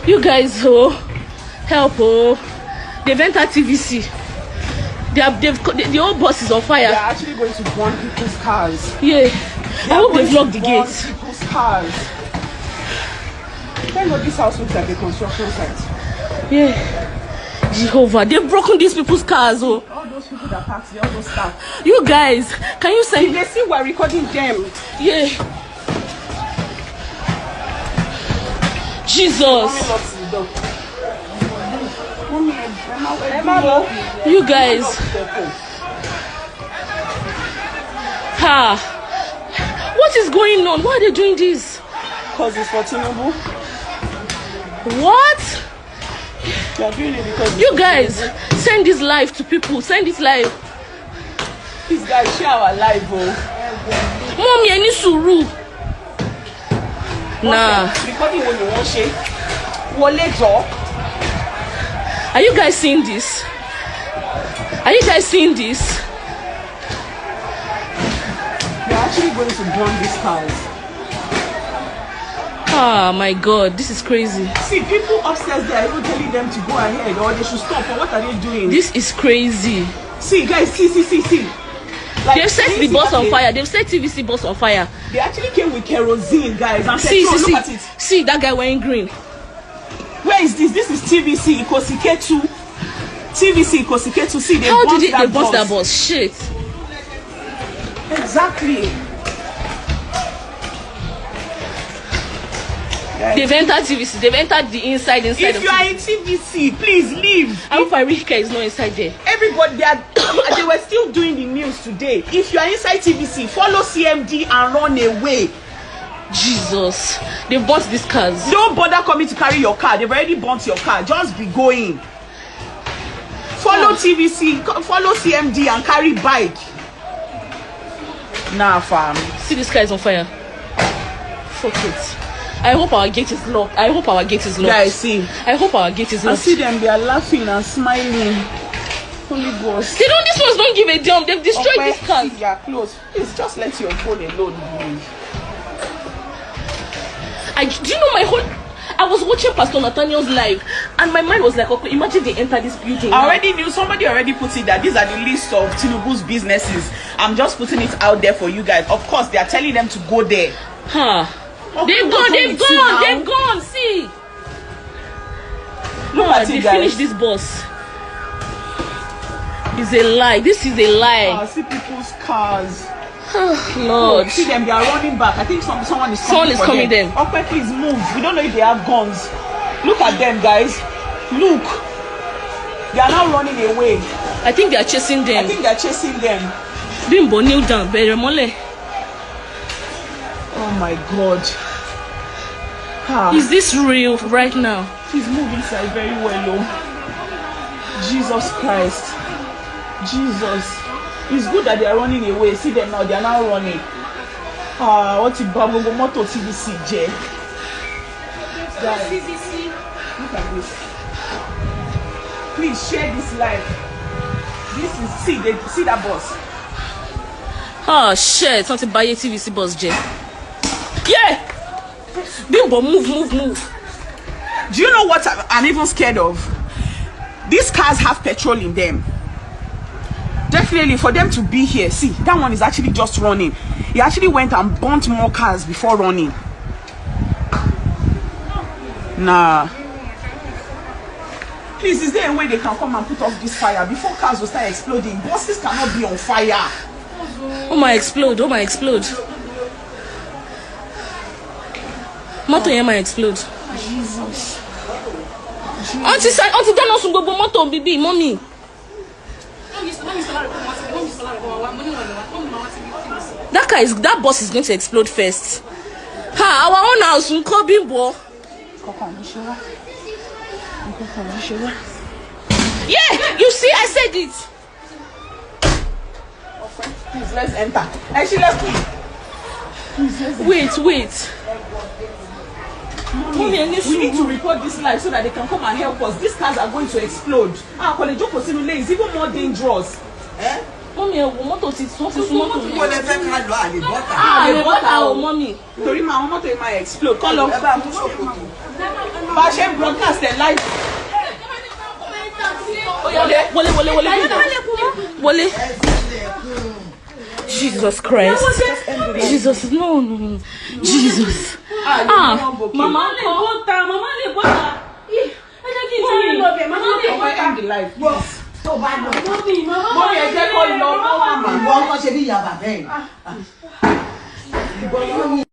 You guys, oh, help, oh. They've entered TVC. The whole bus is on fire. They're actually going to burn people's cars. Yeah. I hope they've locked the gates. People's cars. Thank God this house looks like a construction site. Yeah. Jehovah, they've broken these people's cars, oh. All those people that parked, all those staff. You guys, can you send... They see we're recording them. Yeah. Jesus. You guys. Ha. What is going on? Why are they doing this? Because it's for Tinubu. What? They are doing it because... You guys, send this live to people. Send it live. These guys share our live, oh. Mommy, I need suru. Nah. Are you guys seeing this? Are you guys seeing this? They're actually going to burn these cars. Ah, my God, this is crazy. See, people upstairs, they are even telling them to go ahead or they should stop. Or what are they doing? This is crazy. See, guys, see. Like, they've set the bus on fire. They've set TVC bus on fire. They actually came with kerosene, guys. And petrol. Look at it. See, that guy wearing green. Where is this? This is TVC Ikosiketu. TVC Ikosiketu. See, they how did they bust that bus? Shit. Exactly. They've entered TVC. They've entered the inside. If you are in TVC, please leave. I hope Irika is not inside there. Everybody, they were still doing the news today. If you are inside TVC, follow CMD and run away. Jesus, they bought these cars. Don't bother coming to carry your car. They've already burnt your car. Just be going. Follow TVC, follow CMD and carry bike. Nah, fam. See, this car is on fire. Fuck it. I hope our gate is locked. Guys, see. I hope our gate is locked. I see them. They are laughing and smiling. Holy Ghost. They don't. These ones don't give a damn. They've destroyed these cars. They are close. Please just let your phone alone, please. Do you know my whole... I was watching Pastor Nathaniel's live and my mind was like, okay, imagine they enter this building. I already knew, somebody already put it that these are the list of Tinubu's businesses. I'm just putting it out there for you guys. Of course, they are telling them to go there. Huh. Okay, they've gone, see. Look at they it, guys. finished this bus. It's a lie. This is a lie. I see people's cars. Lord. See them, they are running back. I think someone is coming. Them. Okay, please move. We don't know if they have guns. Look at them, guys. Look. They are now running away. I think they are chasing them. Bimbo, kneel down. Beremole. Oh my God. Is this real right now? Please move inside very well, oh. Jesus Christ. Jesus. It's good that they are running away. See them now, they are now running. What's it? Babogo Moto TVC, J. Look at this. Please share this live. This is, see that bus. Oh shit, something buy a TVC bus, J. Yeah! Bimbo, move. Do you know what I'm even scared of? These cars have petrol in them. Definitely for them to be here. See, that one is actually just running. He actually went and burnt more cars before running. Nah. Please, is there a way they can come and put off this fire before cars will start exploding? Buses cannot be on fire. Oh my explode. Moto yema explode. Jesus. Auntie don't know some go moto baby, mommy. That bus is going to explode first. Our own house will call Bimbo. Yeah, you see, I said it. Please, let's enter. Actually, let's wait. Mommy, we need to report this live so that they can come and help us. These cars are going to explode. Kolejoko Simule is even more dangerous. Mommy, moto ti so ti sumo to. Mo le fẹ́ ká lọ ale bota. Mommy. Torí ma moto e ma explode. Call up. Bashe broadcast their life. Wole. Jesus Christ. Jesus, no. Jesus. Mama, so bad. Mommy, I just call love. Mama,